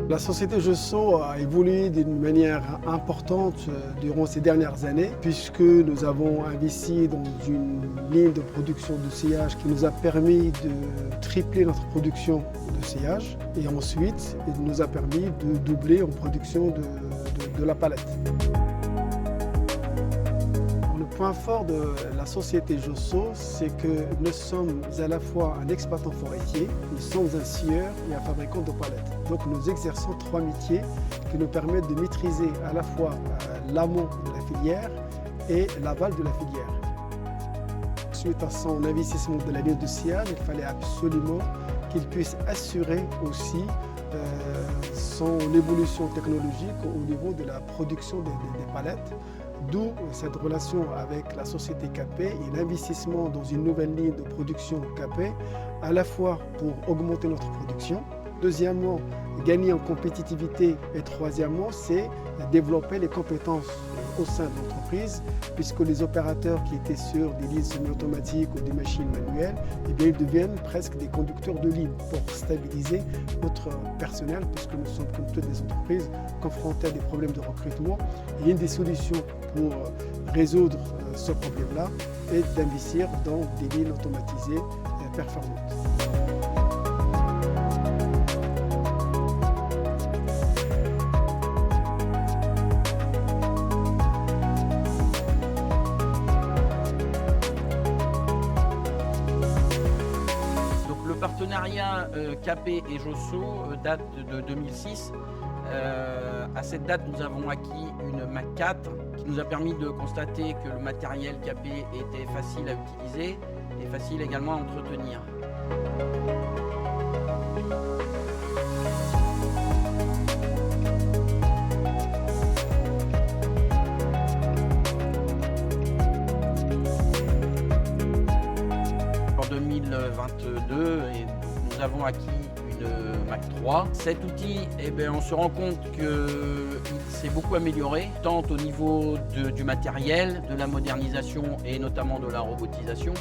La société Gesso a évolué d'une manière importante durant ces dernières années puisque nous avons investi dans une ligne de production de sillage qui nous a permis de tripler notre production de sillage et ensuite il nous a permis de doubler en production de la palette. Le point fort de la société Gesso, c'est que nous sommes à la fois un exploitant forestier, nous sommes un scieur et un fabricant de palettes. Donc nous exerçons trois métiers qui nous permettent de maîtriser à la fois l'amont de la filière et l'aval de la filière. Suite à son investissement de la ligne de sillage, il fallait absolument qu'il puisse assurer aussi son évolution technologique au niveau de la production des palettes. D'où cette relation avec la société Capet et l'investissement dans une nouvelle ligne de production Capet, à la fois pour augmenter notre production, deuxièmement, gagner en compétitivité et troisièmement, c'est développer les compétences au sein de l'entreprise, puisque les opérateurs qui étaient sur des lignes semi-automatiques ou des machines manuelles, eh bien, ils deviennent presque des conducteurs de ligne pour stabiliser notre personnel, puisque nous sommes, comme toutes les entreprises, confrontés à des problèmes de recrutement. Et une des solutions pour résoudre ce problème-là est d'investir dans des lignes automatisées performantes. Le partenariat Capet et Gesso date de 2006. À cette date, nous avons acquis une Mac 4 qui nous a permis de constater que le matériel Capet était facile à utiliser et facile également à entretenir. En 2022, nous avons acquis une Mac 3. Cet outil, on se rend compte qu'il s'est beaucoup amélioré, tant au niveau du matériel, de la modernisation et notamment de la robotisation.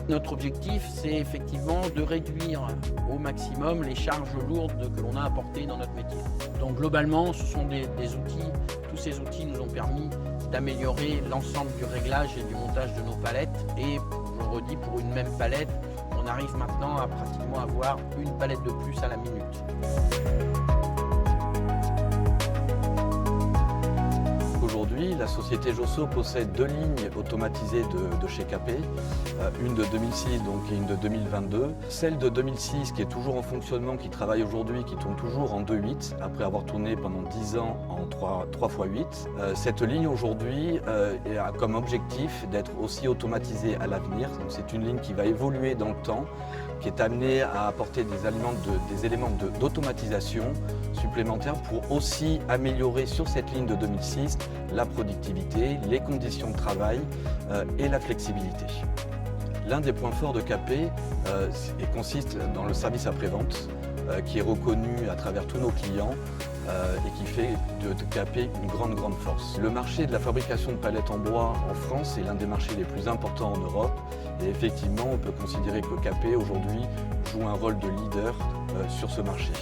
Notre objectif, c'est effectivement de réduire au maximum les charges lourdes que l'on a apportées dans notre métier. Donc globalement, ce sont des outils, tous ces outils nous ont permis d'améliorer l'ensemble du réglage et du montage de nos palettes. Et je redis, pour une même palette, on arrive maintenant à pratiquement avoir une palette de plus à la minute. Aujourd'hui, la société Gesso possède deux lignes automatisées de chez Capet, une de 2006 donc, et une de 2022. Celle de 2006 qui est toujours en fonctionnement, qui travaille aujourd'hui, qui tourne toujours en 2.8, après avoir tourné pendant 10 ans en 3x8. Cette ligne aujourd'hui a comme objectif d'être aussi automatisée à l'avenir. C'est une ligne qui va évoluer dans le temps, qui est amenée à apporter des éléments d'automatisation supplémentaires pour aussi améliorer sur cette ligne de 2006 la productivité, les conditions de travail et la flexibilité. L'un des points forts de Capet consiste dans le service après-vente qui est reconnu à travers tous nos clients et qui fait de Capet une grande force. Le marché de la fabrication de palettes en bois en France est l'un des marchés les plus importants en Europe et effectivement on peut considérer que Capet aujourd'hui joue un rôle de leader sur ce marché.